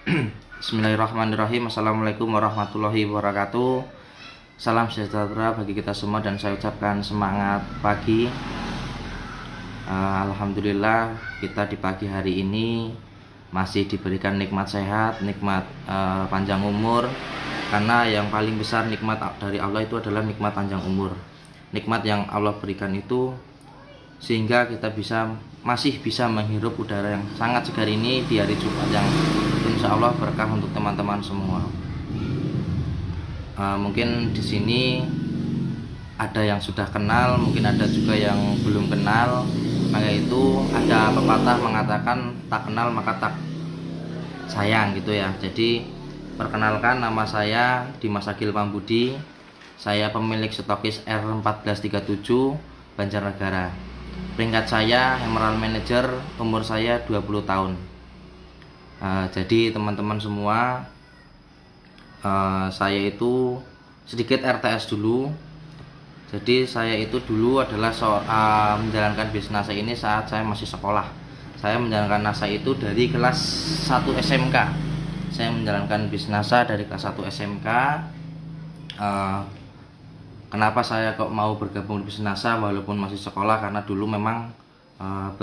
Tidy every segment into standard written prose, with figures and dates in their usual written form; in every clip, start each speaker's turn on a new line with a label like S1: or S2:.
S1: Bismillahirrahmanirrahim. Assalamualaikum warahmatullahi wabarakatuh. Salam sejahtera bagi kita semua dan saya ucapkan semangat pagi. Alhamdulillah kita di pagi hari ini masih diberikan nikmat sehat, nikmat panjang umur. Karena yang paling besar nikmat dari Allah itu adalah nikmat panjang umur. Nikmat yang Allah berikan itu sehingga kita masih bisa menghirup udara yang sangat segar ini di hari Jumat yang insya Allah berkah untuk teman-teman semua. Mungkin di sini ada yang sudah kenal, mungkin ada juga yang belum kenal. Maka itu ada pepatah mengatakan tak kenal maka tak sayang gitu ya. Jadi perkenalkan, nama saya Dimas Agil Pambudi. Saya pemilik stokis R1437 Banjarnegara. Peringkat saya Emerald Manager, umur saya 20 tahun. Jadi teman-teman semua, saya itu sedikit RTS dulu. Jadi saya itu dulu adalah menjalankan bisnis NASA ini saat saya masih sekolah. Saya menjalankan NASA itu dari kelas 1 SMK. Saya menjalankan bisnis NASA dari kelas 1 SMK. Kenapa saya kok mau bergabung di bisnis NASA walaupun masih sekolah? Karena dulu memang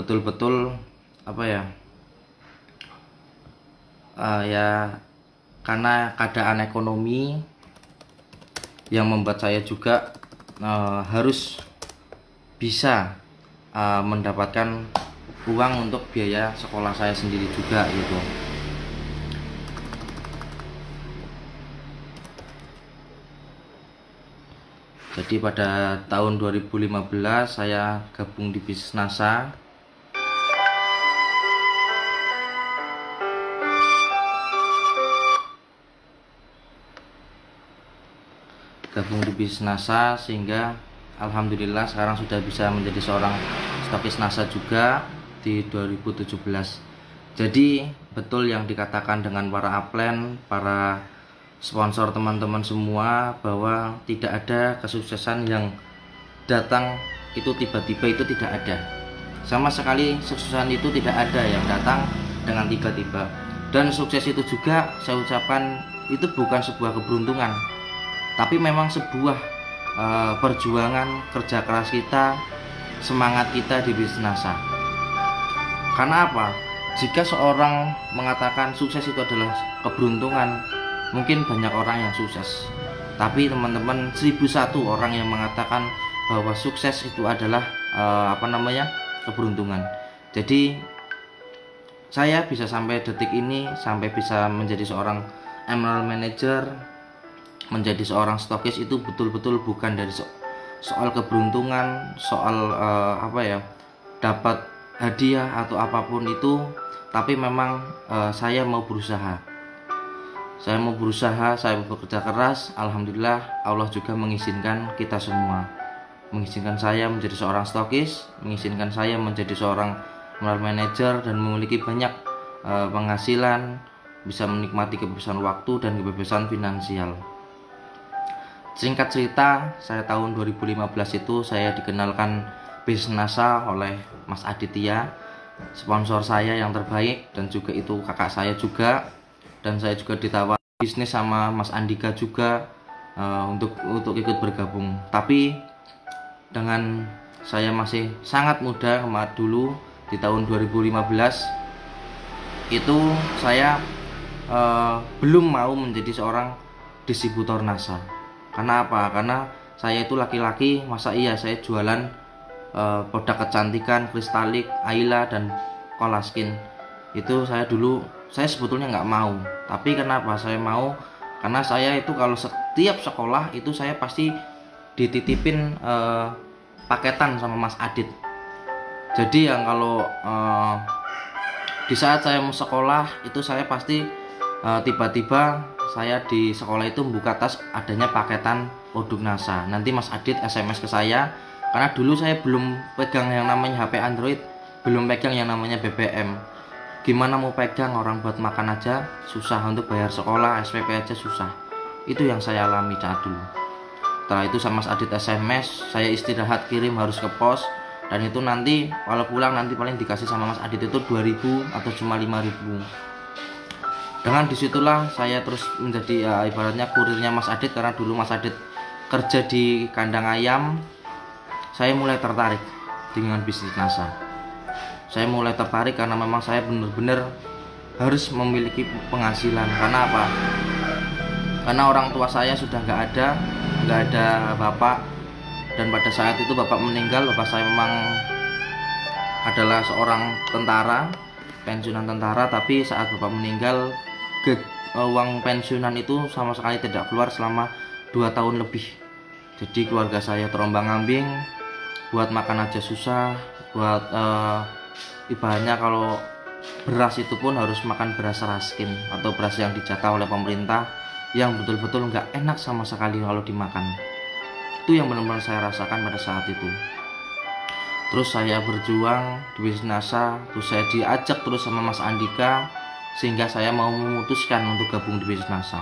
S1: betul-betul karena keadaan ekonomi yang membuat saya juga harus bisa mendapatkan uang untuk biaya sekolah saya sendiri juga gitu. Jadi pada tahun 2015 saya gabung di bisnis NASA. Sehingga alhamdulillah sekarang sudah bisa menjadi seorang stokis NASA juga di 2017. Jadi betul yang dikatakan dengan para upline, para sponsor teman-teman semua, bahwa tidak ada kesuksesan yang datang itu tiba-tiba, itu tidak ada. Sama sekali kesuksesan itu tidak ada yang datang dengan tiba-tiba. Dan sukses itu juga saya ucapkan itu bukan sebuah keberuntungan, tapi memang sebuah perjuangan kerja keras kita, semangat kita di bisnis NASA. Karena apa? Jika seorang mengatakan sukses itu adalah keberuntungan, mungkin banyak orang yang sukses, tapi teman-teman 1001 orang yang mengatakan bahwa sukses itu adalah keberuntungan. Jadi saya bisa sampai detik ini, sampai bisa menjadi seorang Emerald Manager, menjadi seorang stokis, itu betul-betul bukan dari soal keberuntungan, soal dapat hadiah atau apapun itu, tapi memang saya mau berusaha. Saya mau bekerja keras. Alhamdulillah Allah juga mengizinkan kita semua, mengizinkan saya menjadi seorang stokis, mengizinkan saya menjadi seorang manajer dan memiliki banyak penghasilan, bisa menikmati kebebasan waktu dan kebebasan finansial. Singkat cerita, saya tahun 2015 itu saya dikenalkan bisnis NASA oleh Mas Aditya, sponsor saya yang terbaik, dan juga itu kakak saya juga. Dan saya juga ditawar bisnis sama Mas Andika juga untuk ikut bergabung. Tapi dengan saya masih sangat muda dulu di tahun 2015 itu saya belum mau menjadi seorang distributor NASA. Karena apa? Karena saya itu laki-laki, masa iya saya jualan produk kecantikan, kristalik, Ayla dan Kolaskin. Itu saya sebetulnya nggak mau. Tapi kenapa saya mau? Karena saya itu kalau setiap sekolah itu saya pasti dititipin paketan sama Mas Adit. Jadi yang kalau di saat saya mau sekolah itu saya pasti tiba-tiba saya di sekolah itu membuka tas, adanya paketan produk NASA. Nanti Mas Adit SMS ke saya, karena dulu saya belum pegang yang namanya HP Android, belum pegang yang namanya BBM. Gimana mau pegang, orang buat makan aja susah, untuk bayar sekolah SPP aja susah. Itu yang saya alami saat dulu. Setelah itu sama Mas Adit SMS, saya istirahat kirim harus ke pos, dan itu nanti kalau pulang nanti paling dikasih sama Mas Adit itu 2000 atau cuma 5000. Dengan disitulah saya terus menjadi ibaratnya kurirnya Mas Adit, karena dulu Mas Adit kerja di kandang ayam. Saya mulai tertarik dengan bisnis NASA. Saya mulai tertarik karena memang saya benar-benar harus memiliki penghasilan. Karena apa? Karena orang tua saya sudah nggak ada bapak, dan pada saat itu bapak meninggal. Bapak saya memang adalah seorang tentara, pensiunan tentara, tapi saat bapak meninggal uang pensiunan itu sama sekali tidak keluar selama 2 tahun lebih. Jadi keluarga saya terombang-ambing, buat makan aja susah, buat ibaratnya kalau beras itu pun harus makan beras raskin atau beras yang dijatah oleh pemerintah, yang betul-betul nggak enak sama sekali kalau dimakan. Itu yang benar-benar saya rasakan pada saat itu. Terus saya berjuang di bisnis NASA, terus saya diajak terus sama Mas Andika, sehingga saya mau memutuskan untuk gabung di bisnis NASA.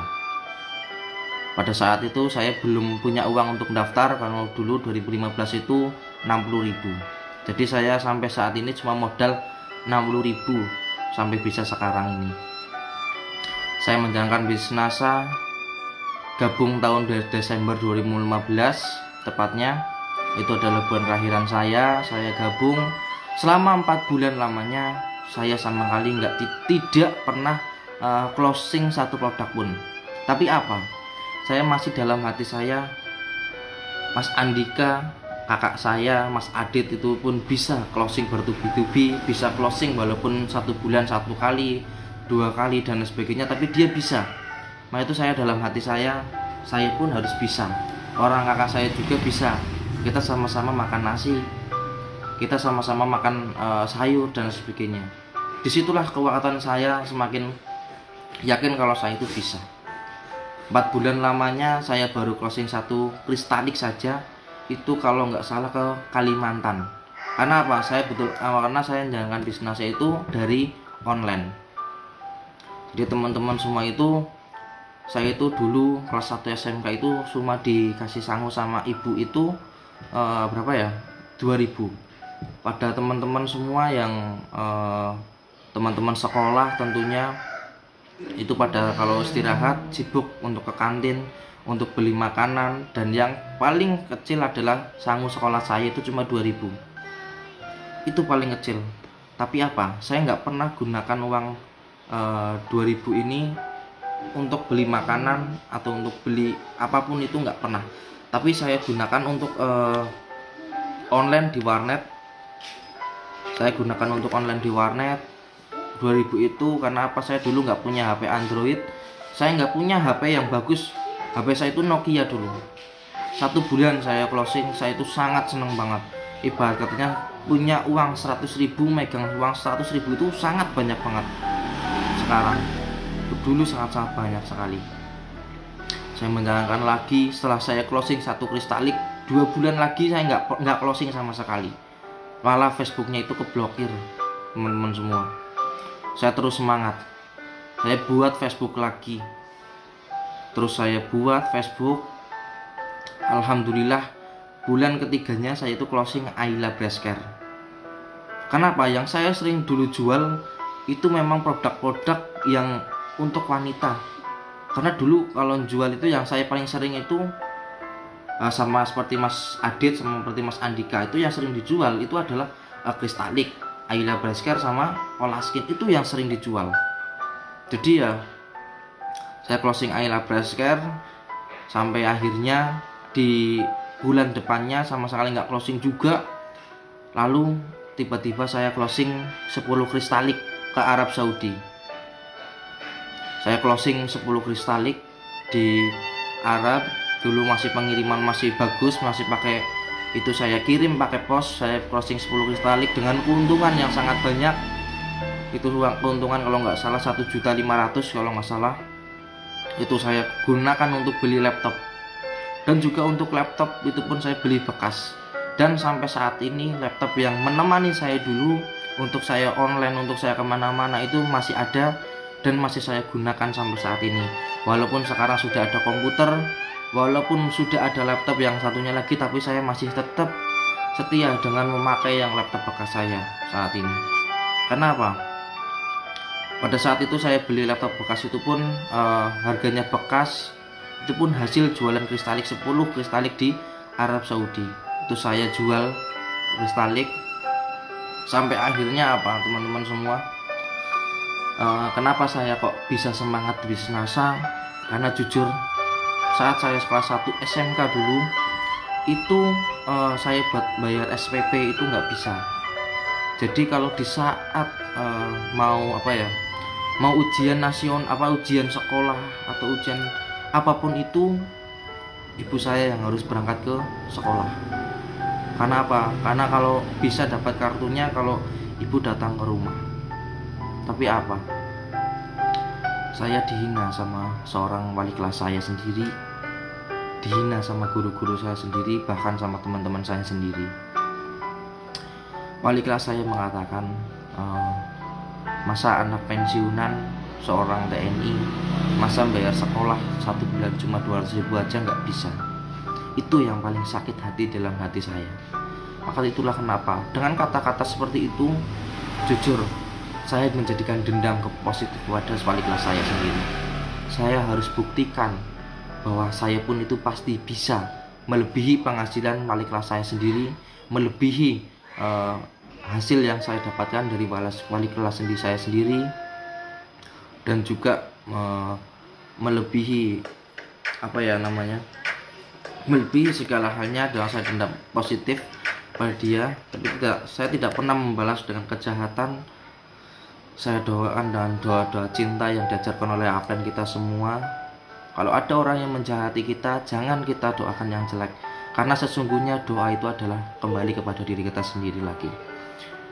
S1: Pada saat itu saya belum punya uang untuk daftar, karena dulu 2015 itu 60.000. Jadi saya sampai saat ini cuma modal 60.000 sampai bisa sekarang ini. Saya menjalankan bisnis NASA, gabung tahun Desember 2015 tepatnya. Itu adalah bulan kelahiran saya gabung. Selama 4 bulan lamanya saya sama sekali tidak pernah closing satu produk pun. Tapi apa? Saya masih dalam hati saya, Mas Andika, kakak saya, Mas Adit itu pun bisa closing bertubi-tubi, bisa closing walaupun 1 bulan 1 kali, 2 kali dan sebagainya, tapi dia bisa. Nah itu saya dalam hati saya pun harus bisa. Orang kakak saya juga bisa. Kita sama-sama makan nasi, kita sama-sama makan sayur dan sebagainya. Disitulah kekuatan saya semakin yakin kalau saya itu bisa. 4 bulan lamanya saya baru closing 1 kristalik saja, itu kalau nggak salah ke Kalimantan. Karena apa? Karena saya menjalankan bisnis saya itu dari online. Jadi teman-teman semua itu, saya itu dulu kelas 1 SMK itu cuma dikasih sangu sama ibu itu berapa ya? 2.000. Pada teman-teman semua yang teman-teman sekolah tentunya itu pada kalau istirahat sibuk untuk ke kantin untuk beli makanan, dan yang paling kecil adalah sangu sekolah saya itu cuma 2.000. Itu paling kecil. Tapi apa? Saya nggak pernah gunakan uang 2.000 ini untuk beli makanan atau untuk beli apapun, itu nggak pernah. Tapi saya gunakan untuk online di warnet. Saya gunakan untuk online di warnet 2.000 itu karena apa? Saya dulu nggak punya HP Android, saya nggak punya HP yang bagus. HP saya itu Nokia dulu. 1 bulan saya closing, saya itu sangat seneng banget. Ibarat katanya punya uang 100.000, megang uang 100.000 itu sangat banyak banget. Sekarang dulu sangat-sangat banyak sekali. Saya menjalankan lagi, setelah saya closing 1 kristalik, 2 bulan lagi saya nggak closing sama sekali. Malah Facebooknya itu keblokir, teman-teman semua. Saya terus semangat, saya buat Facebook lagi. Terus saya buat Facebook. Alhamdulillah bulan ketiganya saya itu closing Ayla Breast Care. Kenapa? Yang saya sering dulu jual itu memang produk-produk yang untuk wanita. Karena dulu kalau jual itu yang saya paling sering itu sama seperti Mas Adit, sama seperti Mas Andika, itu yang sering dijual itu adalah kristalik, Ayla Breast Care sama Olaskin, itu yang sering dijual. Jadi ya saya closing Ayla Breast Care sampai akhirnya di bulan depannya sama sekali nggak closing juga. Lalu tiba-tiba saya closing 10 kristalik ke Arab Saudi. Saya closing 10 kristalik di Arab. Dulu masih pengiriman masih bagus, masih pakai itu, saya kirim pakai pos. Saya closing 10 kristalik dengan keuntungan yang sangat banyak. Itu keuntungan kalau nggak salah 1.500.000 kalau nggak salah. Itu saya gunakan untuk beli laptop, dan juga untuk laptop itu pun saya beli bekas. Dan sampai saat ini laptop yang menemani saya dulu untuk saya online, untuk saya kemana-mana itu masih ada dan masih saya gunakan sampai saat ini. Walaupun sekarang sudah ada komputer, walaupun sudah ada laptop yang satunya lagi, tapi saya masih tetap setia dengan memakai yang laptop bekas saya saat ini. Kenapa? Pada saat itu saya beli laptop bekas itu pun harganya bekas, itu pun hasil jualan kristalik 10 kristalik di Arab Saudi. Itu saya jual kristalik sampai akhirnya apa teman-teman semua, kenapa saya kok bisa semangat di bisnis NASA? Karena jujur saat saya kelas 1 SMK dulu itu saya buat bayar SPP itu nggak bisa. Jadi kalau di saat mau ujian nasional, ujian sekolah atau ujian apapun itu, ibu saya yang harus berangkat ke sekolah. Karena apa? Karena kalau bisa dapat kartunya kalau ibu datang ke rumah. Tapi apa? Saya dihina sama seorang wali kelas saya sendiri, dihina sama guru-guru saya sendiri, bahkan sama teman-teman saya sendiri. Wali kelas saya mengatakan, masa anak pensiunan seorang TNI, masa bayar sekolah 1 bulan cuma 200.000 aja nggak bisa. Itu yang paling sakit hati dalam hati saya. Maka itulah kenapa dengan kata-kata seperti itu, jujur saya menjadikan dendam ke positif kepada wali kelas saya sendiri. Saya harus buktikan bahwa saya pun itu pasti bisa melebihi penghasilan wali kelas saya sendiri, melebihi hasil yang saya dapatkan dari wali kelas saya sendiri, dan juga melebihi melebihi segala halnya dengan saya dendam positif pada dia. Tapi saya tidak pernah membalas dengan kejahatan. Saya doakan dengan doa-doa cinta yang diajarkan oleh Aplen kita semua. Kalau ada orang yang menjahati kita, jangan kita doakan yang jelek, karena sesungguhnya doa itu adalah kembali kepada diri kita sendiri lagi.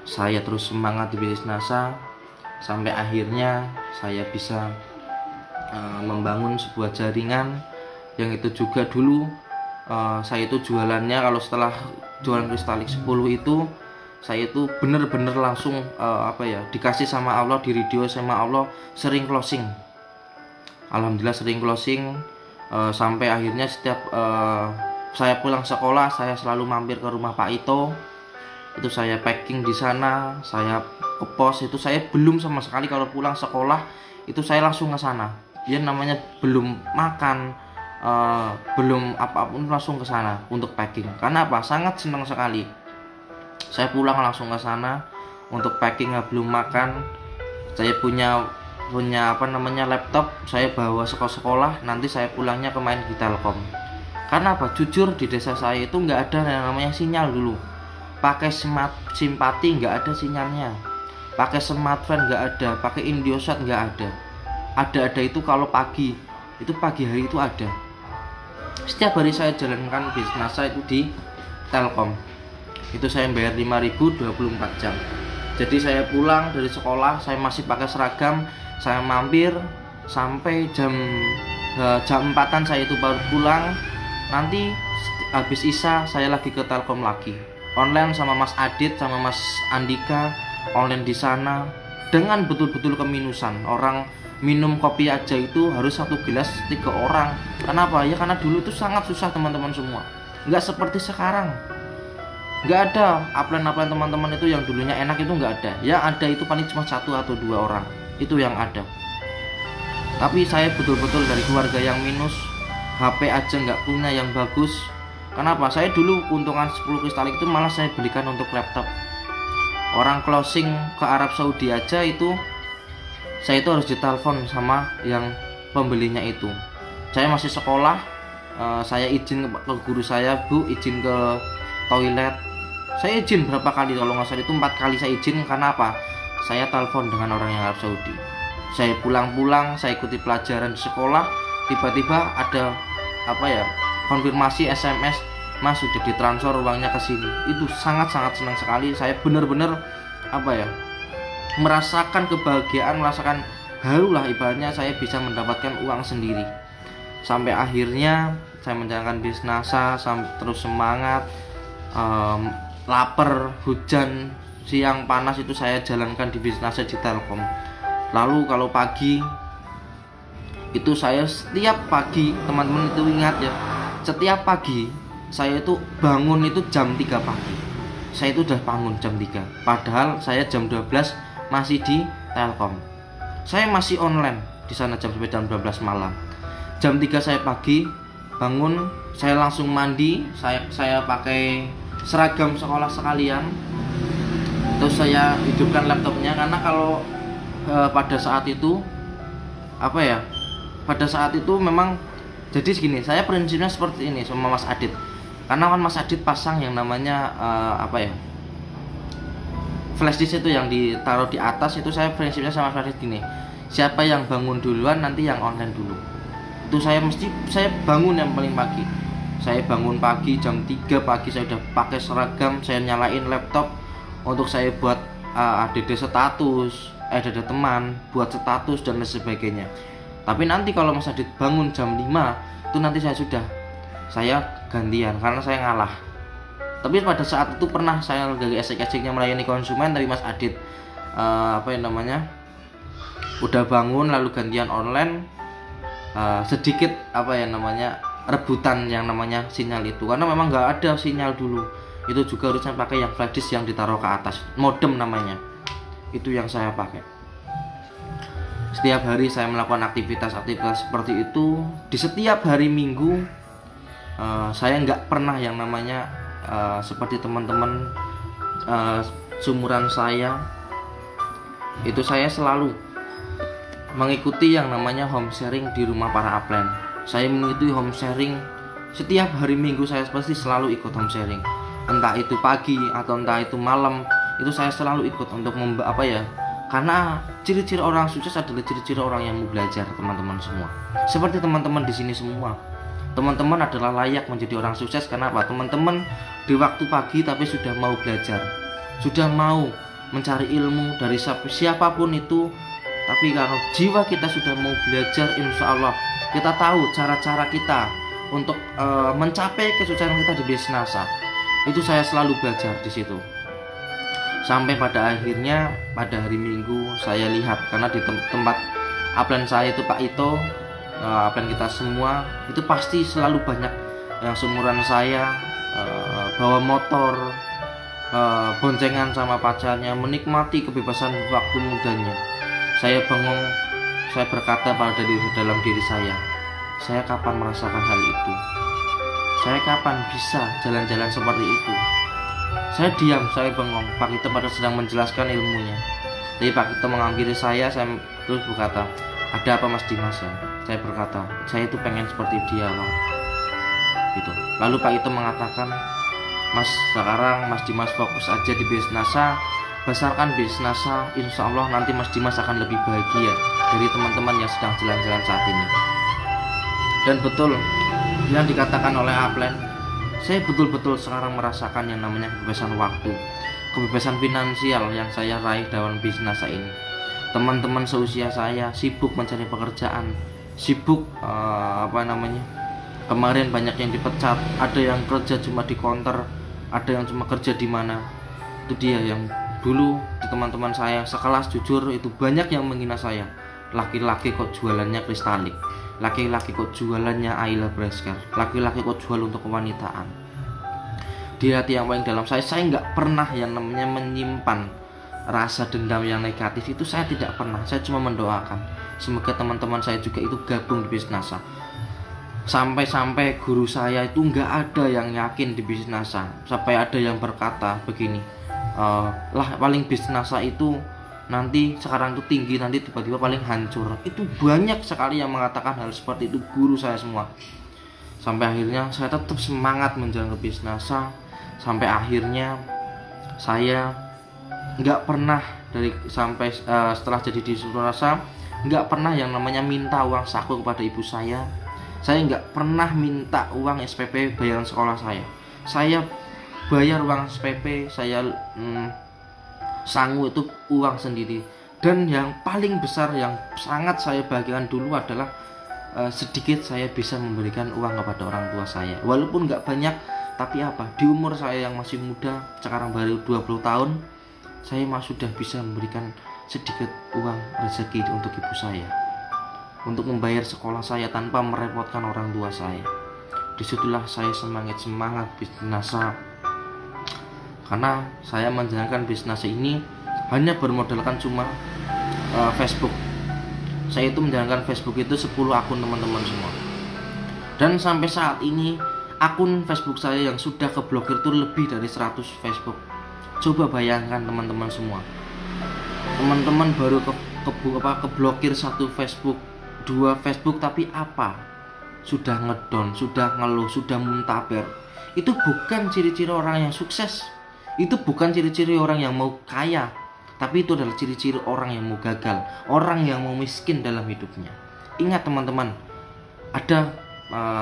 S1: Saya terus semangat di bisnis NASA sampai akhirnya saya bisa membangun sebuah jaringan yang itu juga dulu saya itu jualannya, kalau setelah jualan kristalik 10 itu saya itu bener-bener langsung dikasih sama Allah, di ridho sama Allah, sering closing. Alhamdulillah sering closing, sampai akhirnya setiap saya pulang sekolah saya selalu mampir ke rumah Pak Ito. Itu saya packing di sana, saya ke pos. Itu saya belum sama sekali kalau pulang sekolah itu saya langsung ke sana. Ya namanya belum makan, belum apapun, langsung ke sana untuk packing. Karena apa? Sangat senang sekali. Saya pulang langsung ke sana untuk packing, belum makan. Saya punya laptop, saya bawa sekolah, nanti saya pulangnya ke main di Telkom. Karena apa? Jujur di desa saya itu nggak ada yang namanya sinyal dulu. Pakai simpati nggak ada sinyalnya, pakai smartphone nggak ada, pakai Indosat nggak ada. Ada itu kalau pagi hari itu ada. Setiap hari saya jalankan bisnis NASA itu di Telkom. Itu saya bayar 5.000 24 jam. Jadi saya pulang dari sekolah, saya masih pakai seragam, saya mampir sampai jam 4-an saya itu baru pulang. Nanti habis Isya saya lagi ke Telkom lagi. Online sama Mas Adit sama Mas Andika, online di sana dengan betul-betul keminusan. Orang minum kopi aja itu harus 1 gelas 3 orang. Kenapa? Ya karena dulu itu sangat susah teman-teman semua. Nggak seperti sekarang. Nggak ada Aplen teman-teman itu yang dulunya enak itu nggak ada. Ya ada itu paling cuma 1 atau 2 orang. Itu yang ada. Tapi saya betul-betul dari keluarga yang minus, HP aja nggak punya yang bagus. Kenapa? Saya dulu keuntungan 10 kristalik itu malah saya belikan untuk laptop. Orang closing ke Arab Saudi aja itu saya itu harus ditelepon sama yang pembelinya itu. Saya masih sekolah, saya izin ke guru saya, Bu izin ke toilet. Saya izin berapa kali, kalau nggak salah itu 4 kali saya izin. Karena apa? Saya telepon dengan orang yang Arab Saudi. Saya pulang-pulang, saya ikuti pelajaran di sekolah, tiba-tiba ada konfirmasi SMS, Mas sudah ditransfer uangnya ke sini. Itu sangat-sangat senang sekali. Saya benar-benar merasakan kebahagiaan, merasakan haru lah ibaratnya, saya bisa mendapatkan uang sendiri. Sampai akhirnya saya menjalankan bisnis NASA terus semangat. Lapar, hujan, siang panas itu saya jalankan di bisnis NASA di Telkom. Lalu kalau pagi itu saya setiap pagi, teman-teman itu ingat ya, setiap pagi saya itu bangun itu jam 3 pagi. Saya itu udah bangun jam 3, padahal saya jam 12 masih di Telkom. saya masih online di sana sampai jam 12 malam. Jam 3 saya pagi bangun, saya langsung mandi, saya pakai seragam sekolah sekalian. Terus saya hidupkan laptopnya, karena kalau pada saat itu pada saat itu memang jadi segini, saya prinsipnya seperti ini sama Mas Adit. Karena kan Mas Adit pasang yang namanya flash disk itu yang ditaruh di atas, itu saya prinsipnya sama flash disk gini. Siapa yang bangun duluan nanti yang online dulu. Itu saya bangun yang paling pagi. Saya bangun pagi jam 3 pagi, saya udah pakai seragam, saya nyalain laptop untuk saya buat ADD status, ADD teman, buat status dan lain sebagainya. Tapi nanti kalau Mas Adit bangun jam 5, itu nanti saya gantian karena saya ngalah. Tapi pada saat itu pernah saya lagi esek-eseknya melayani konsumen, tapi Mas Adit udah bangun lalu gantian online, sedikit rebutan yang namanya sinyal itu, karena memang nggak ada sinyal dulu. Itu juga harusnya pakai yang flash disk yang ditaruh ke atas, modem namanya. Itu yang saya pakai. Setiap hari saya melakukan aktivitas seperti itu. Di setiap hari Minggu saya nggak pernah yang namanya seperti teman-teman sumuran saya. Itu saya selalu mengikuti yang namanya home sharing di rumah para upline. Saya mengikuti home sharing setiap hari Minggu, saya pasti selalu ikut home sharing. Entah itu pagi atau entah itu malam, itu saya selalu ikut untuk karena ciri-ciri orang sukses adalah ciri-ciri orang yang mau belajar, teman-teman semua. Seperti teman-teman di sini semua. Teman-teman adalah layak menjadi orang sukses. Kenapa? Teman-teman di waktu pagi tapi sudah mau belajar, sudah mau mencari ilmu dari siapapun itu. Tapi kalau jiwa kita sudah mau belajar, insya Allah kita tahu cara-cara kita untuk mencapai kesuksesan kita di bisnis. Itu saya selalu belajar di situ. Sampai pada akhirnya pada hari Minggu saya lihat, karena di tempat upline saya itu Pak Ito, upline kita semua itu pasti selalu banyak yang seumuran saya, bawa motor, boncengan sama pacarnya, menikmati kebebasan waktu mudanya. Saya bengong, saya berkata pada dalam diri saya kapan merasakan hal itu? Saya kapan bisa jalan-jalan seperti itu? Saya diam, saya bengong. Pak Ito pada sedang menjelaskan ilmunya. Tapi Pak Ito mengakhiri saya terus berkata, ada apa Mas Dimas ya? Saya berkata, saya itu pengen seperti dia Pak. Gitu. Lalu Pak Ito mengatakan, Mas, sekarang Mas Dimas fokus aja di bisnis, besarkan bisnis, insya Allah nanti Mas Dimas akan lebih bahagia dari teman-teman yang sedang jalan-jalan saat ini. Dan betul yang dikatakan oleh upline, saya betul-betul sekarang merasakan yang namanya kebebasan waktu, kebebasan finansial yang saya raih dalam bisnis ini. Teman-teman seusia saya sibuk mencari pekerjaan, sibuk kemarin banyak yang dipecat, ada yang kerja cuma di counter, ada yang cuma kerja di mana. Itu dia yang dulu di teman-teman saya sekelas, jujur itu banyak yang menghina saya. Laki-laki kok jualannya kristalik, laki-laki kok jualannya Ayla Bresker, laki-laki kok jual untuk kewanitaan. Di hati yang paling dalam saya nggak pernah yang namanya menyimpan rasa dendam yang negatif. Itu saya tidak pernah. Saya cuma mendoakan semoga teman-teman saya juga itu gabung di bisnis. Sampai-sampai guru saya itu nggak ada yang yakin di bisnis. Sampai ada yang berkata begini, paling bisnis itu nanti sekarang itu tinggi, nanti tiba-tiba paling hancur. Itu banyak sekali yang mengatakan hal seperti itu, guru saya semua. Sampai akhirnya saya tetap semangat menjalankan bisnis. Sampai akhirnya saya nggak pernah setelah jadi di Surasa, nggak pernah yang namanya minta uang saku kepada ibu saya. Saya nggak pernah minta uang SPP bayaran sekolah saya. Saya bayar uang SPP, saya sangu itu uang sendiri. Dan yang paling besar yang sangat saya bagikan dulu adalah sedikit saya bisa memberikan uang kepada orang tua saya. Walaupun nggak banyak, tapi di umur saya yang masih muda, sekarang baru 20 tahun, saya sudah bisa memberikan sedikit uang rezeki untuk ibu saya, untuk membayar sekolah saya tanpa merepotkan orang tua saya. Disitulah saya semangat bisnis, karena saya menjalankan bisnis ini hanya bermodalkan cuma Facebook. Saya itu menjalankan Facebook itu 10 akun teman-teman semua. Dan sampai saat ini akun Facebook saya yang sudah keblokir itu lebih dari 100 Facebook. Coba bayangkan teman-teman semua. Teman-teman baru keblokir 1 Facebook, 2 Facebook, tapi apa? Sudah ngedon, sudah ngeluh, sudah muntaber. Itu bukan ciri-ciri orang yang sukses. Itu bukan ciri-ciri orang yang mau kaya, tapi itu adalah ciri-ciri orang yang mau gagal, orang yang mau miskin dalam hidupnya. Ingat teman-teman, ada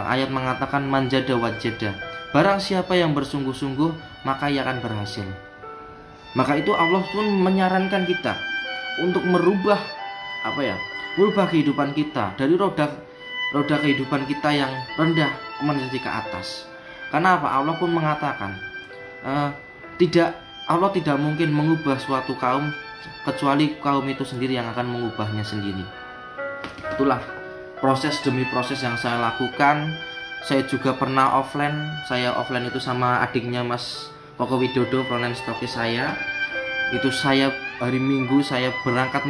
S1: ayat mengatakan manjada wajada. Barang siapa yang bersungguh-sungguh, maka ia akan berhasil. Maka itu Allah pun menyarankan kita untuk merubah merubah kehidupan kita dari roda kehidupan kita yang rendah menjadi ke atas. Karena apa? Allah pun mengatakan Allah tidak mungkin mengubah suatu kaum kecuali kaum itu sendiri yang akan mengubahnya sendiri. Itulah proses demi proses yang saya lakukan. Saya juga pernah offline. Saya offline itu sama adiknya Mas Koko Widodo, frontend stokis saya. Itu saya hari Minggu saya berangkat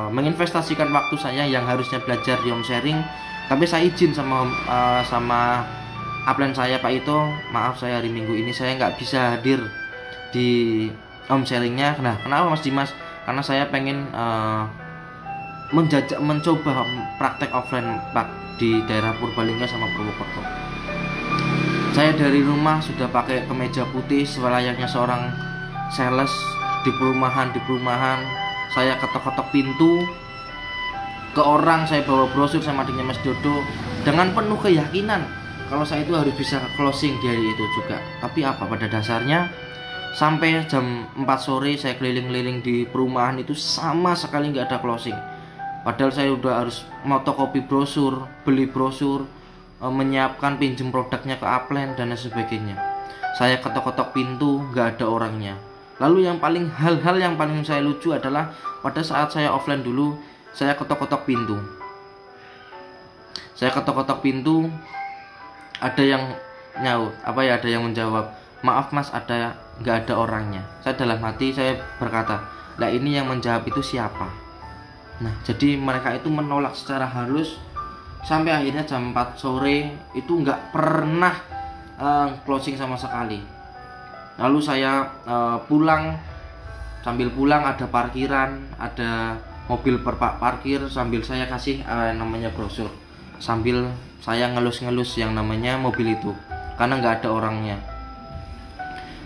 S1: menginvestasikan waktu saya yang harusnya belajar di home sharing, tapi saya izin sama upline saya, Pak Ito, maaf saya hari Minggu ini saya nggak bisa hadir di home sharingnya. Nah, kenapa Mas Dimas? Karena saya pengen mencoba praktek offline Pak di daerah Purbalingga sama Purwokerto. Saya dari rumah sudah pakai kemeja putih selayaknya seorang sales di perumahan. Saya ketok-ketok pintu ke orang, saya bawa brosur sama adiknya Mas Dodo dengan penuh keyakinan kalau saya itu harus bisa closing di hari itu juga. Tapi apa, pada dasarnya sampai jam 4 sore saya keliling-keliling di perumahan itu sama sekali nggak ada closing. Padahal saya udah harus motokopi brosur, beli brosur, menyiapkan pinjem produknya ke upline dan sebagainya. Saya ketok-ketok pintu, nggak ada orangnya. Lalu hal-hal yang paling saya lucu adalah pada saat saya offline dulu, saya ketok-ketok pintu. Ada yang nyaut, ada yang menjawab, maaf Mas, nggak ada orangnya. Saya dalam hati saya berkata, lah ini yang menjawab itu siapa? Nah, jadi mereka itu menolak secara halus. Sampai akhirnya jam 4 sore itu nggak pernah closing sama sekali. Lalu saya pulang, sambil pulang ada parkiran, ada mobil parkir, sambil saya kasih namanya brosur, sambil saya ngelus-ngelus yang namanya mobil itu, karena nggak ada orangnya.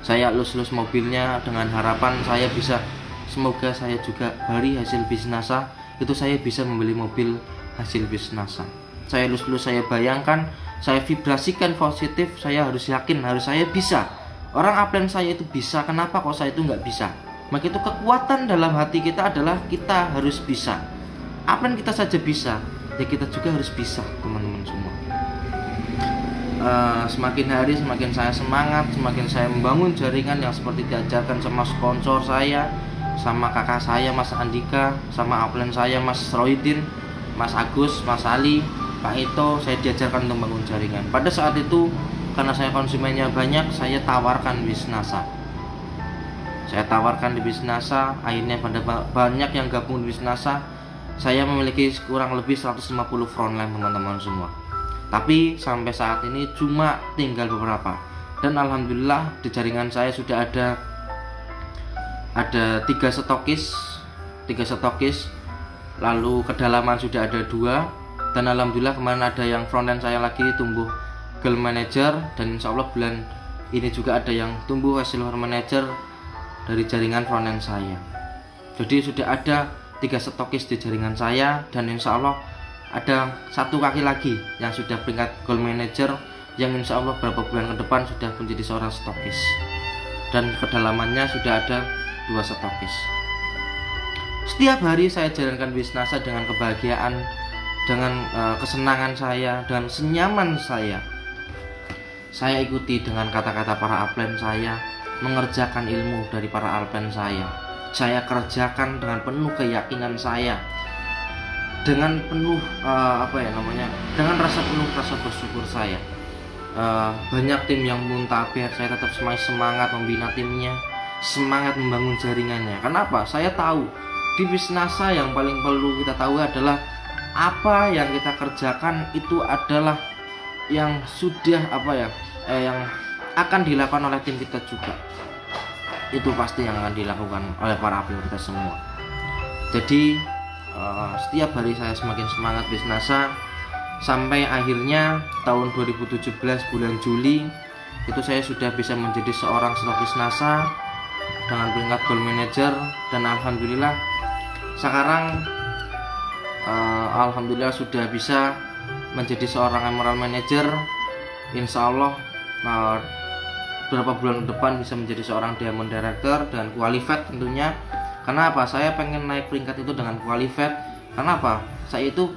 S1: Saya elus-elus mobilnya dengan harapan saya bisa, semoga saya juga dari hasil bisnasa itu saya bisa membeli mobil hasil bisnasa. Saya elus-elus, saya bayangkan, saya vibrasikan positif, saya harus yakin, harus saya bisa. Orang upline saya itu bisa, kenapa kok saya itu nggak bisa? Maka itu kekuatan dalam hati kita adalah kita harus bisa. Upline kita saja bisa, ya kita juga harus bisa, teman-teman semua. Semakin hari semakin saya semangat, semakin saya membangun jaringan yang seperti diajarkan sama sponsor saya, sama kakak saya Mas Andika, sama upline saya Mas Roydin, Mas Agus, Mas Ali, Pak Ito. Saya diajarkan untuk membangun jaringan. Pada saat itu karena saya konsumennya banyak, saya tawarkan Bisnasa. Di Bisnasa, akhirnya pada banyak yang gabung di Bisnasa. Saya memiliki kurang lebih 150 frontline teman-teman semua. Tapi sampai saat ini cuma tinggal beberapa. Dan alhamdulillah di jaringan saya sudah ada 3 stokis, lalu kedalaman sudah ada 2, dan alhamdulillah kemarin ada yang frontline saya lagi tumbuh Girl Manager, dan insya Allah bulan ini juga ada yang tumbuh Silver Manager dari jaringan frontend saya. Jadi sudah ada 3 stokis di jaringan saya, dan insya Allah ada 1 kaki lagi yang sudah peringkat Gold Manager, yang insya Allah beberapa bulan ke depan sudah menjadi seorang stokis, dan kedalamannya sudah ada 2 stokis. Setiap hari saya jalankan Bisnasa dengan kebahagiaan, dengan kesenangan saya, dengan senyaman saya. Saya ikuti dengan kata-kata para upline saya, mengerjakan ilmu dari para upline saya. Saya kerjakan dengan penuh keyakinan saya, dengan penuh dengan rasa bersyukur saya. Banyak tim yang muntaber, saya tetap semangat membina timnya, semangat membangun jaringannya. Kenapa? Saya tahu di Bisnasa yang paling perlu kita tahu adalah apa yang kita kerjakan itu adalah yang sudah yang akan dilakukan oleh tim kita juga. Itu pasti yang akan dilakukan oleh para abdi kita semua. Jadi setiap hari saya semakin semangat Bisnasa, sampai akhirnya tahun 2017 bulan Juli itu saya sudah bisa menjadi seorang stokis NASA dengan peringkat gold manager. Dan alhamdulillah sekarang alhamdulillah sudah bisa menjadi seorang emerald manager. Insya Allah beberapa bulan ke depan bisa menjadi seorang diamond director dan qualified tentunya. Karena apa? Saya pengen naik peringkat itu dengan qualified. Karena apa? Saya itu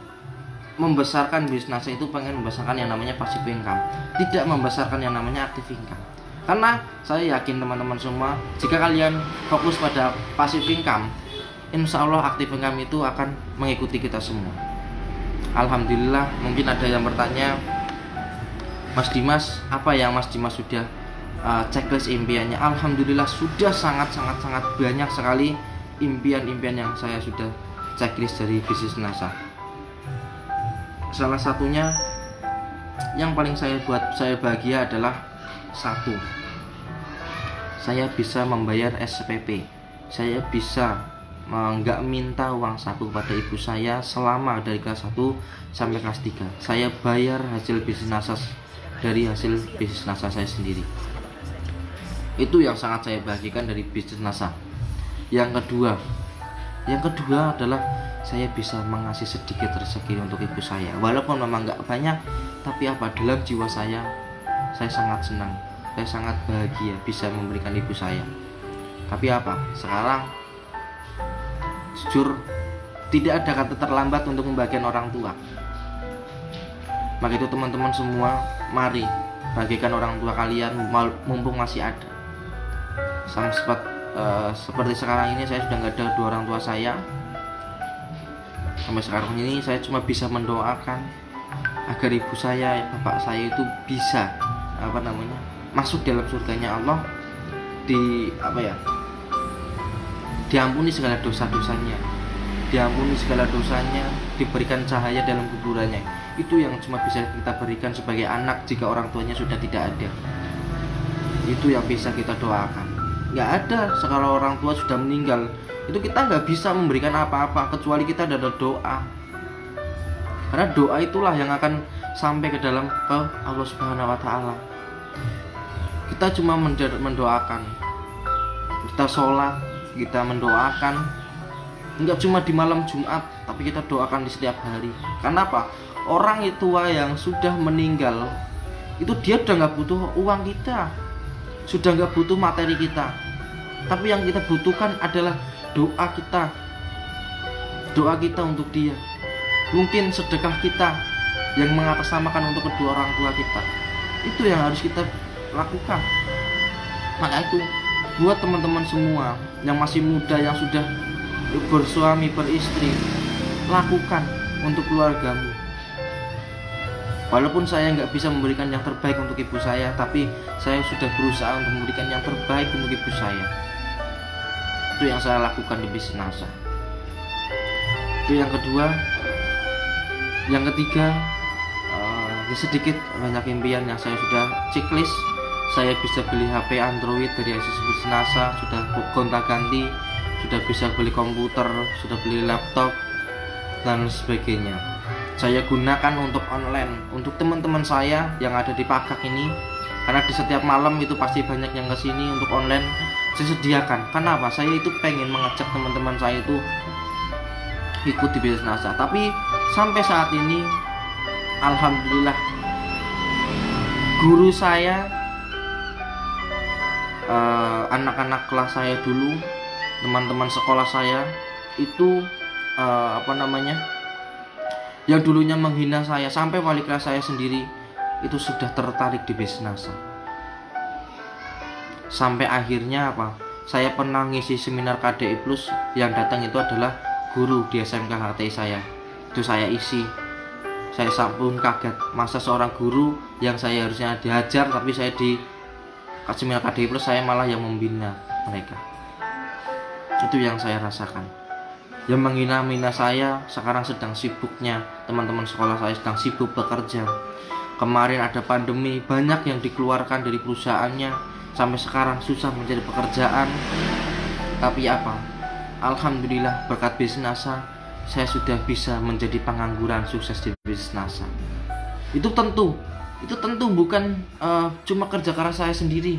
S1: membesarkan Bisnasa itu pengen membesarkan yang namanya passive income, tidak membesarkan yang namanya active income. Karena saya yakin teman-teman semua, jika kalian fokus pada passive income, insya Allah active income itu akan mengikuti kita semua. Alhamdulillah. Mungkin ada yang bertanya, Mas Dimas, apa yang Mas Dimas sudah checklist impiannya? Alhamdulillah sudah sangat banyak sekali impian-impian yang saya sudah checklist dari bisnis NASA. Salah satunya yang paling buat saya bahagia adalah satu, saya bisa membayar SPP. Saya bisa nggak minta uang saku pada ibu saya selama dari kelas 1 sampai kelas 3. Saya bayar hasil bisnis NASA dari hasil bisnis NASA saya sendiri. Itu yang sangat saya bahagikan dari bisnis NASA. Yang kedua adalah saya bisa mengasih sedikit rezeki untuk ibu saya. Walaupun memang nggak banyak, tapi dalam jiwa saya sangat senang, saya sangat bahagia bisa memberikan ibu saya. Tapi sekarang jujur tidak ada kata terlambat untuk membagikan orang tua. Maka itu teman-teman semua, mari bagikan orang tua kalian mumpung masih ada. Seperti sekarang ini saya sudah nggak ada dua orang tua saya. Sampai sekarang ini saya cuma bisa mendoakan agar ibu saya, bapak saya itu bisa masuk dalam surganya Allah, diampuni segala dosa-dosanya, diberikan cahaya dalam kuburannya. Itu yang cuma bisa kita berikan sebagai anak jika orang tuanya sudah tidak ada. Itu yang bisa kita doakan. Nggak ada, kalau orang tua sudah meninggal, itu kita nggak bisa memberikan apa-apa kecuali kita ada doa. Karena doa itulah yang akan sampai ke Allah Subhanahu wa Ta'ala. Kita cuma mendoakan, kita sholat, kita mendoakan, nggak cuma di malam Jumat, tapi kita doakan di setiap hari. Karena orang tua yang sudah meninggal itu dia udah nggak butuh uang kita, sudah nggak butuh materi kita, tapi yang kita butuhkan adalah doa kita untuk dia. Mungkin sedekah kita yang mengatasnamakan untuk kedua orang tua kita. Itu yang harus kita lakukan. Maka itu buat teman-teman semua yang masih muda, yang sudah bersuami beristri, lakukan untuk keluargamu. Walaupun saya nggak bisa memberikan yang terbaik untuk ibu saya, tapi saya sudah berusaha untuk memberikan yang terbaik untuk ibu saya. Itu yang saya lakukan di bisnis NASA. Itu yang kedua. Yang ketiga, sedikit banyak impian yang saya sudah checklist. Saya bisa beli HP Android dari hasil bisnis NASA, sudah gonta-ganti, sudah bisa beli komputer, sudah beli laptop dan sebagainya. Saya gunakan untuk online, untuk teman-teman saya yang ada di Pagak ini, karena di setiap malam itu pasti banyak yang kesini untuk online. Saya sediakan. Kenapa? Saya itu pengen mengajak teman-teman saya itu ikut di bisnis NASA. Tapi sampai saat ini, alhamdulillah, guru saya, anak-anak kelas saya dulu, teman-teman sekolah saya itu yang dulunya menghina saya, sampai wali kelas saya sendiri itu sudah tertarik di bisnis NASA. Sampai akhirnya saya pernah ngisi seminar KDI Plus, yang datang itu adalah guru di SMK HTI saya. Itu saya isi. Saya pun kaget, masa seorang guru yang saya harusnya diajar, tapi saya di seminar KDI Plus saya malah yang membina mereka. Itu yang saya rasakan. yang menghina-hina saya sekarang sedang sibuknya, teman-teman sekolah saya sedang sibuk bekerja. Kemarin ada pandemi, banyak yang dikeluarkan dari perusahaannya, sampai sekarang susah mencari pekerjaan. Tapi apa? Alhamdulillah berkat bisnis NASA, saya sudah bisa menjadi pengangguran sukses di bisnis NASA. Itu tentu bukan cuma kerja keras saya sendiri,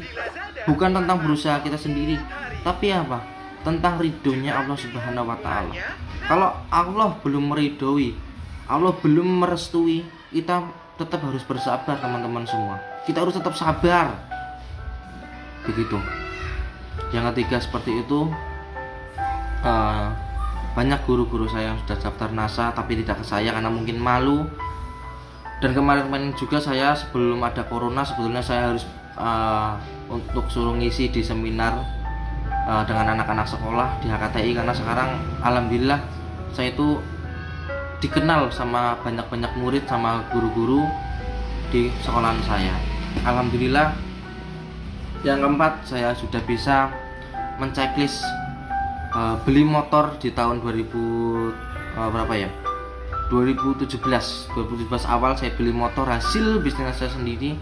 S1: bukan tentang berusaha kita sendiri, tapi apa? Tentang ridhonya Allah Subhanahu wa Ta'ala. Kalau Allah belum meridhoi, Allah belum merestui, kita tetap harus bersabar, teman-teman semua. Kita harus tetap sabar. Begitu. Yang ketiga seperti itu, banyak guru-guru saya yang sudah daftar NASA tapi tidak ke saya karena mungkin malu. Dan kemarin juga saya sebelum ada corona, sebetulnya saya harus untuk suruh ngisi di seminar dengan anak-anak sekolah di HKTI, karena sekarang alhamdulillah saya itu dikenal sama banyak-banyak murid sama guru-guru di sekolahan saya. Alhamdulillah. Yang keempat, saya sudah bisa menceklis beli motor di tahun 2017 awal saya beli motor hasil bisnis saya sendiri.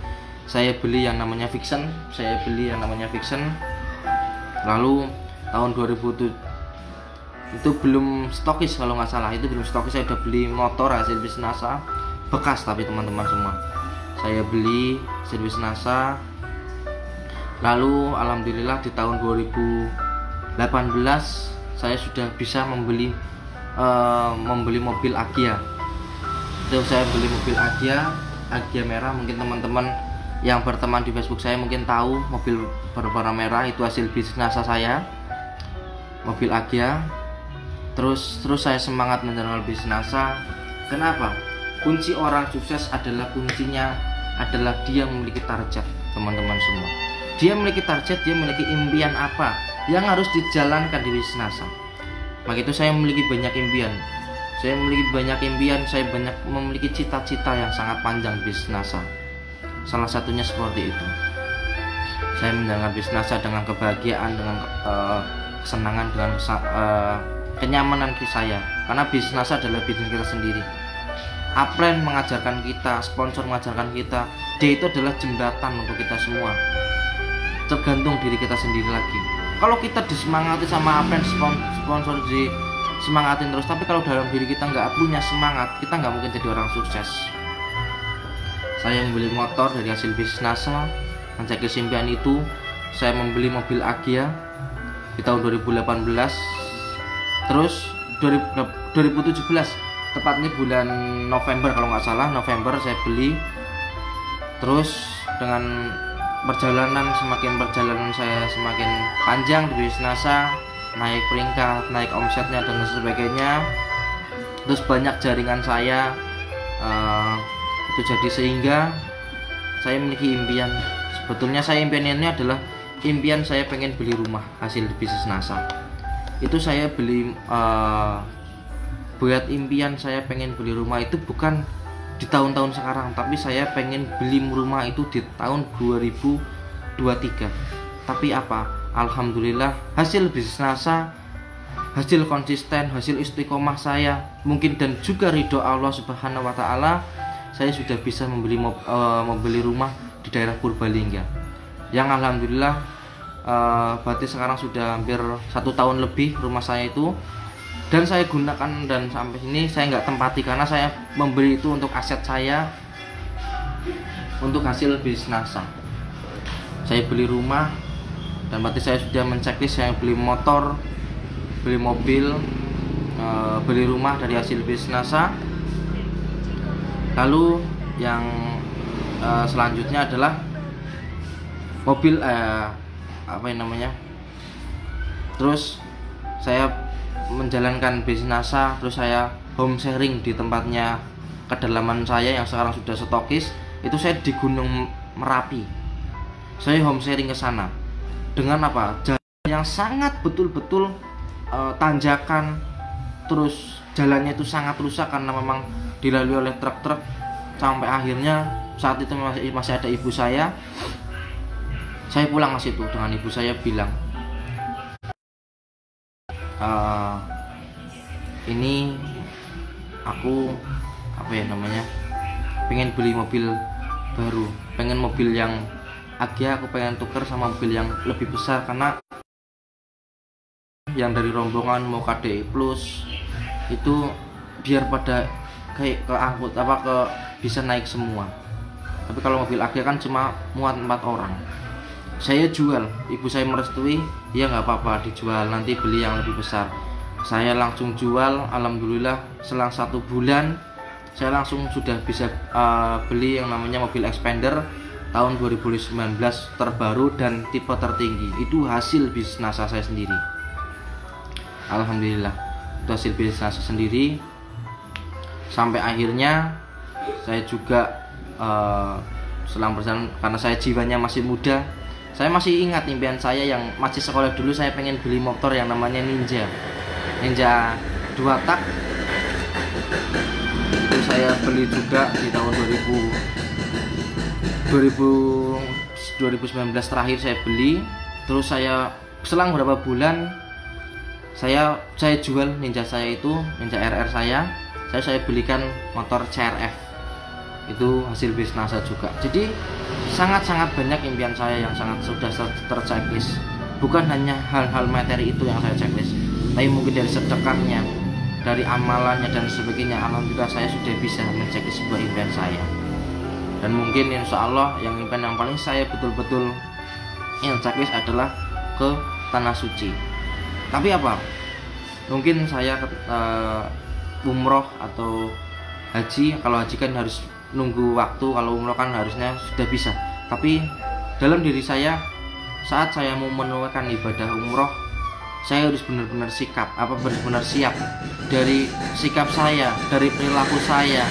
S1: Saya beli yang namanya Vixen. Lalu tahun 2007 itu belum stokis, kalau nggak salah itu belum stokis, saya udah beli motor hasil bisnis NASA bekas, tapi teman-teman semua saya beli hasil bisnis NASA. Lalu alhamdulillah di tahun 2018 saya sudah bisa membeli mobil Agya. Itu saya beli mobil Agya merah. Mungkin teman-teman yang berteman di Facebook saya mungkin tahu mobil berwarna merah itu hasil bisnis NASA saya, mobil Agya. Terus saya semangat menjalankan bisnis NASA. Kenapa? Kunci orang sukses adalah dia memiliki target, teman-teman semua. Dia memiliki target, dia memiliki impian apa yang harus dijalankan di bisnis NASA. Maka itu saya memiliki banyak impian. Saya memiliki cita-cita yang sangat panjang di bisnis NASA. Salah satunya seperti itu. Saya menjalankan bisnis NASA dengan kebahagiaan, dengan kesenangan, dengan kenyamanan saya. Karena bisnis NASA adalah bisnis kita sendiri. Upline mengajarkan kita, sponsor mengajarkan kita, dia itu adalah jembatan untuk kita semua. Tergantung diri kita sendiri lagi. Kalau kita disemangati sama upline, sponsor disemangatin terus, tapi kalau dalam diri kita nggak punya semangat, kita nggak mungkin jadi orang sukses. Saya membeli motor dari hasil bisnis NASA, mencari impian itu. Saya membeli mobil Agya di tahun 2018. Terus 2017, tepatnya bulan November kalau nggak salah, November saya beli. Terus dengan perjalanan saya semakin panjang di bisnis NASA, naik peringkat, naik omsetnya dan sebagainya. Terus banyak jaringan saya itu jadi sehingga saya memiliki impian. Sebetulnya impiannya adalah impian saya pengen beli rumah hasil bisnis NASA. Itu saya beli buat impian saya pengen beli rumah itu bukan di tahun-tahun sekarang, tapi saya pengen beli rumah itu di tahun 2023. Tapi apa? Alhamdulillah hasil bisnis NASA, hasil konsisten, hasil istiqomah saya mungkin dan juga ridho Allah Subhanahu wa Ta'ala, saya sudah bisa membeli rumah di daerah Purbalingga yang alhamdulillah berarti sekarang sudah hampir 1 tahun lebih rumah saya itu, dan saya gunakan, dan sampai sini saya nggak tempati karena saya membeli itu untuk aset saya, untuk hasil bisnis NASA. Saya beli rumah dan berarti saya sudah menceklis, saya beli motor, beli mobil, beli rumah dari hasil bisnis NASA. Lalu yang selanjutnya adalah mobil terus saya menjalankan bisnis NASA. Terus saya home sharing di tempatnya kedalaman saya yang sekarang sudah stokis. Itu saya di Gunung Merapi, saya home sharing ke sana dengan apa? Jalan yang sangat betul-betul tanjakan, terus jalannya itu sangat rusak karena memang dilalui oleh truk-truk. Sampai akhirnya saat itu masih ada ibu saya pulang ke situ dengan ibu saya bilang, ini aku apa ya namanya, pengen beli mobil baru, pengen mobil yang Agya, aku pengen tuker sama mobil yang lebih besar, karena yang dari rombongan mau KDI Plus itu biar pada kayak keangkut apa ke bisa naik semua. Tapi kalau mobil Agya kan cuma muat 4 orang. Saya jual, ibu saya merestui, ya nggak apa-apa dijual, nanti beli yang lebih besar. Saya langsung jual, alhamdulillah selang 1 bulan saya langsung sudah bisa beli yang namanya mobil Expander tahun 2019 terbaru dan tipe tertinggi. Itu hasil bisnis NASA saya sendiri, alhamdulillah itu hasil bisnis NASA sendiri. Sampai akhirnya saya juga selang berjalan, karena saya jiwanya masih muda, saya masih ingat impian saya yang masih sekolah dulu. Saya pengen beli motor yang namanya Ninja 2 tak. Itu saya beli juga di tahun 2019 terakhir saya beli. Terus saya selang beberapa bulan saya jual Ninja saya itu, Ninja RR saya belikan motor CRF. Itu hasil bisnis NASA juga. Jadi sangat-sangat banyak impian saya yang sangat sudah terchecklist. Bukan hanya hal-hal materi itu yang saya checklist, tapi mungkin dari sedekahnya, dari amalannya dan sebagainya. Alhamdulillah saya sudah bisa menchecklist sebuah impian saya. Dan mungkin insya Allah yang impian yang paling saya betul-betul yang checklist adalah ke Tanah Suci. Tapi apa? Mungkin saya umroh atau haji. Kalau haji kan harus nunggu waktu, kalau umroh kan harusnya sudah bisa. Tapi dalam diri saya, saat saya mau menunaikan ibadah umroh, saya harus benar-benar benar-benar siap dari sikap saya, dari perilaku saya,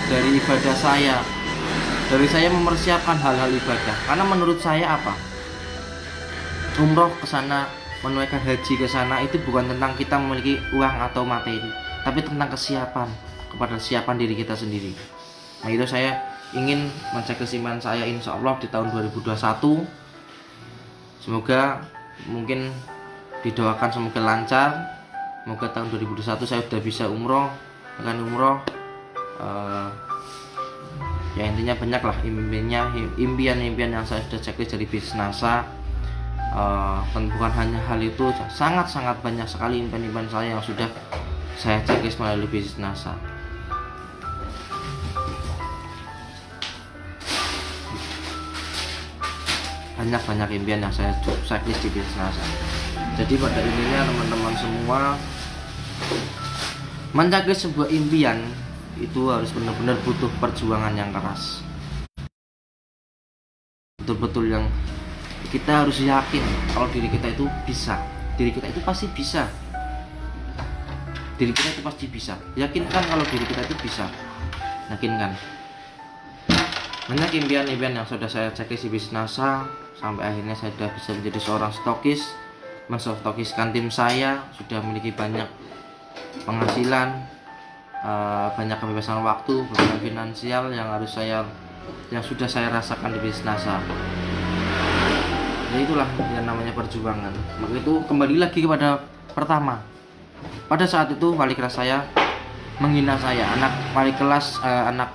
S1: dari ibadah saya, dari saya mempersiapkan hal-hal ibadah. Karena menurut saya umroh ke sana, menunaikan haji ke sana itu bukan tentang kita memiliki uang atau materi, tapi tentang kesiapan diri kita sendiri. Nah itu saya ingin mencek kesimpulan saya insya Allah di tahun 2021. Semoga mungkin didoakan semoga lancar. Semoga tahun 2021 saya sudah bisa umroh. Dengan umroh ya intinya banyak lah impian-impian yang saya sudah checklist dari bisnis NASA. Bukan hanya hal itu, sangat-sangat banyak sekali impian-impian saya yang sudah saya checklist melalui bisnis NASA. Banyak impian yang saya checklist di bisnis NASA. Jadi pada intinya teman-teman semua, menchecklist sebuah impian itu harus benar-benar butuh perjuangan yang keras. Betul-betul yang kita harus yakin kalau diri kita itu bisa, diri kita itu pasti bisa, diri kita itu pasti bisa. Yakinkan kalau diri kita itu bisa, yakinkan. Banyak impian-impian yang sudah saya checklist di bisnis NASA. Sampai akhirnya saya sudah bisa menjadi seorang stokis, menstokiskan tim saya, sudah memiliki banyak penghasilan, banyak kebebasan waktu, beban finansial yang sudah saya rasakan di bisnis NASA. Ya itulah yang namanya perjuangan. Maka itu kembali lagi kepada pertama. Pada saat itu wali kelas saya menghina saya, anak wali kelas anak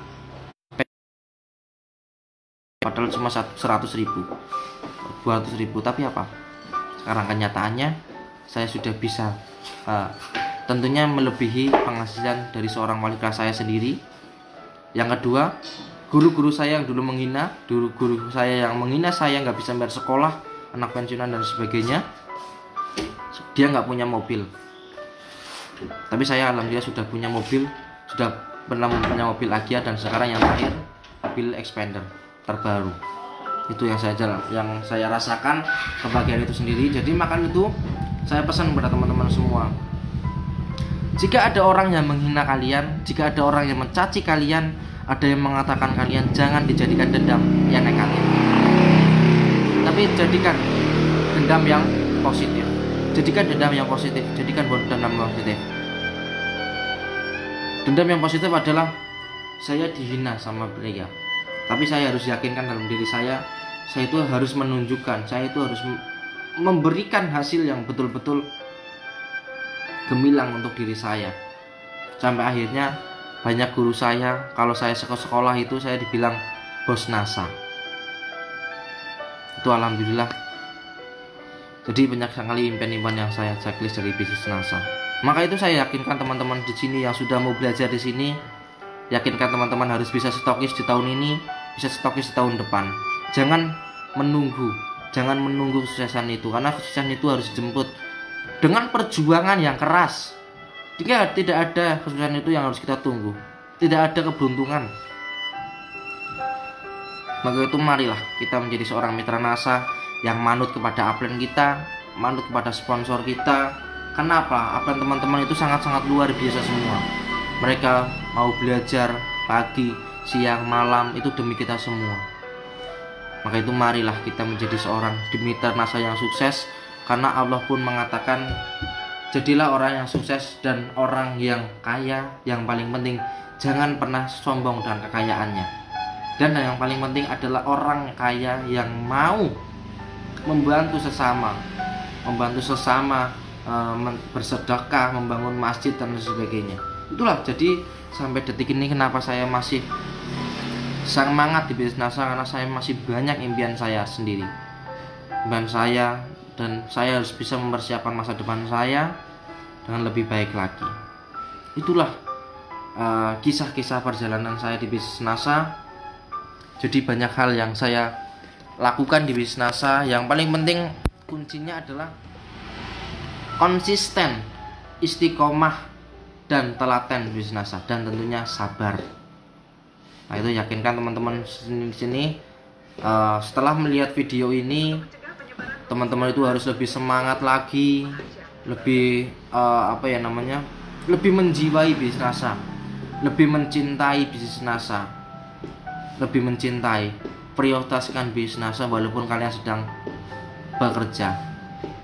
S1: padahal cuma 100.000, 200.000. Tapi apa? Sekarang kenyataannya saya sudah bisa tentunya melebihi penghasilan dari seorang wali kelas saya sendiri. Yang kedua, guru-guru saya yang dulu menghina, guru-guru saya yang menghina saya nggak bisa bayar sekolah, anak pensiunan dan sebagainya, dia nggak punya mobil. Tapi saya alhamdulillah sudah punya mobil, sudah pernah punya mobil Agya, dan sekarang yang terakhir mobil Expander terbaru. Itu yang saya rasakan kebahagiaan itu sendiri. Jadi makan itu saya pesan kepada teman-teman semua, jika ada orang yang menghina kalian, jika ada orang yang mencaci kalian, ada yang mengatakan kalian, jangan dijadikan dendam yang negatif, tapi jadikan dendam yang positif. Jadikan dendam yang positif. Dendam yang positif adalah saya dihina sama beliau, tapi saya harus yakinkan dalam diri saya itu harus menunjukkan, saya itu harus memberikan hasil yang betul-betul gemilang untuk diri saya. Sampai akhirnya banyak guru saya, kalau saya sekolah itu saya dibilang bos NASA. Itu alhamdulillah. Jadi banyak sekali impian-impian yang saya checklist dari bisnis NASA. Maka itu saya yakinkan teman-teman di sini yang sudah mau belajar di sini, yakinkan teman-teman harus bisa stokis di tahun ini, bisa stokis di tahun depan. Jangan menunggu kesuksesan itu, karena kesuksesan itu harus dijemput dengan perjuangan yang keras. Jika tidak ada kesuksesan itu yang harus kita tunggu, tidak ada keberuntungan. Maka itu marilah kita menjadi seorang mitra NASA yang manut kepada upline kita, manut kepada sponsor kita. Kenapa? Upline teman-teman itu sangat-sangat luar biasa semua. Mereka mau belajar pagi, siang, malam itu demi kita semua. Maka itu marilah kita menjadi seorang mitra NASA yang sukses, karena Allah pun mengatakan, jadilah orang yang sukses dan orang yang kaya. Yang paling penting jangan pernah sombong dengan kekayaannya. Dan yang paling penting adalah orang kaya yang mau membantu sesama, bersedekah, membangun masjid dan sebagainya. Itulah jadi sampai detik ini kenapa saya masih semangat di bisnis NASA, karena saya masih banyak impian saya sendiri, impian saya, dan saya harus bisa mempersiapkan masa depan saya dengan lebih baik lagi. Itulah kisah-kisah perjalanan saya di bisnis NASA. Jadi banyak hal yang saya lakukan di bisnis NASA. Yang paling penting kuncinya adalah konsisten, istiqomah, dan telaten di bisnis NASA, dan tentunya sabar. Nah itu yakinkan teman-teman di sini. Setelah melihat video ini, teman-teman itu harus lebih semangat lagi, lebih lebih menjiwai bisnis NASA, lebih mencintai bisnis NASA, lebih mencintai, prioritaskan bisnis NASA walaupun kalian sedang bekerja.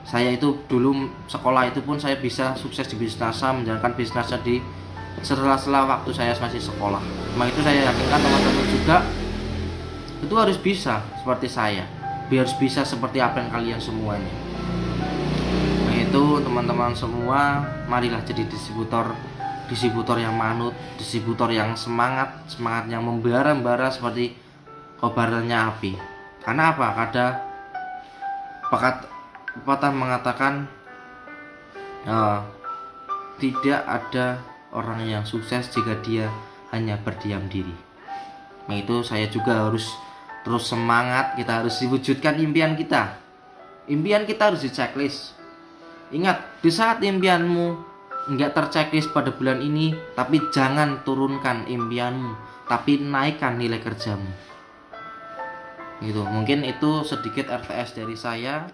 S1: Saya itu dulu sekolah itu pun saya bisa sukses di bisnis NASA, menjalankan bisnis NASA di setelah waktu saya masih sekolah. Maka itu saya yakinkan teman-teman juga itu harus bisa seperti saya, harus bisa seperti apa yang kalian semuanya. Nah itu teman-teman semua, marilah jadi distributor yang manut, distributor yang semangat yang membara-bara seperti kobarannya api. Karena apa? Ada pepatah mengatakan tidak ada orang yang sukses jika dia hanya berdiam diri. Nah itu saya juga harus terus semangat. Kita harus diwujudkan impian kita. Impian kita harus di checklist. Ingat, di saat impianmu enggak terchecklist pada bulan ini, tapi jangan turunkan impianmu, tapi naikkan nilai kerjamu. Gitu. Mungkin itu sedikit RTS dari saya.